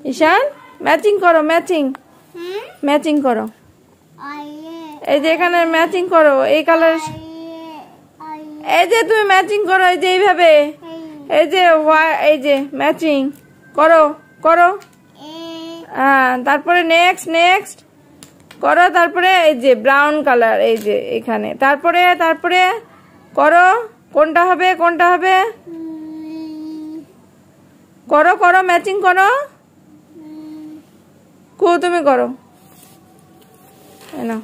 ঈশান matching করো, matching matching করো। এই যে এখানে ম্যাচিং করো, এই কালার। এই যে তুমি ম্যাচিং করো, এই যে এইভাবে, এই যে এই যে ম্যাচিং করো করো। হ্যাঁ, তারপরে নেক্সট নেক্সট করো। তারপরে এই যে ব্রাউন কালার, এই যে এখানে। তারপরে তারপরে করো, কোনটা হবে কোনটা হবে, করো করো ম্যাচিং করো। তুমি করো না।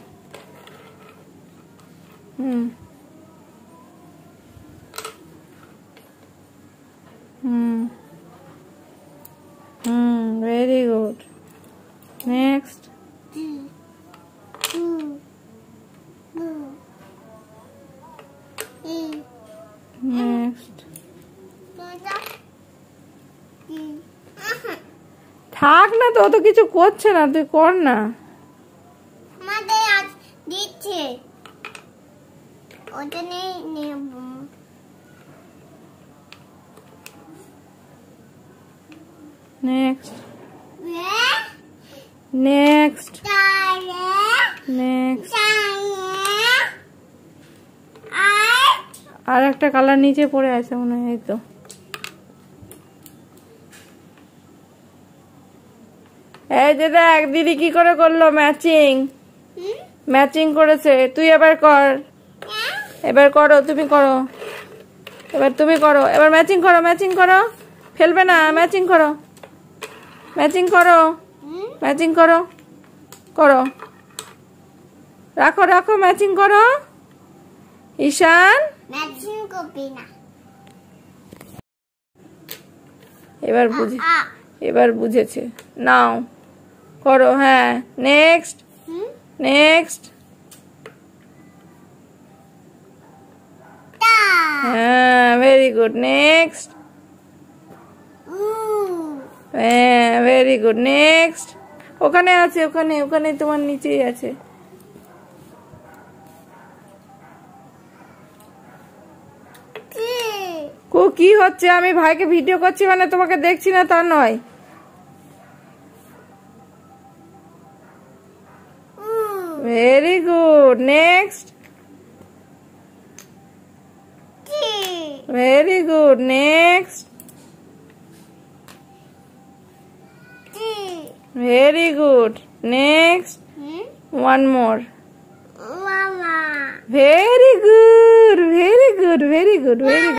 হুম হুম হুম, ভেরি গুড। নেক্সট। নেক্সট। থাক না তো, তো কিছু করছে না, তুই কর না। দিচ্ছে ওটা নেই নেব। Next next next. আর একটা কালার নিচে পড়ে আছে মনে হয়। এই তো, এই যে দেখ দিদি কি করে করলো ম্যাচিং, ম্যাচিং করেছে। তুই এবার কর, এবার করো, তুমি করো, এবার তুমি করো, এবার ম্যাচিং করো, ম্যাচিং করো, ফেলবে না, ম্যাচিং করো, ম্যাচিং করো, ম্যাচিং করো, করো, রাখো রাখো, ম্যাচিং করো। ঈশান ম্যাচিং করবি না। এবার বুঝেছে। নাও করো। হ্যাঁ, নেক্সট নেক্সট। হ্যাঁ, ভেরি গুড। নেক্সট। হ্যাঁ, ভেরি গুড। নেক্সট। ওখানে আছে, ওখানে ওখানে তোমার নিচেই আছে। কি হচ্ছে? আমি ভাইকে ভিডিও করছি মানে তোমাকে দেখছি না তা নয়। Very good. Next. Very good. Next. Very good. Next. One more. Very good, very good, very good, very good.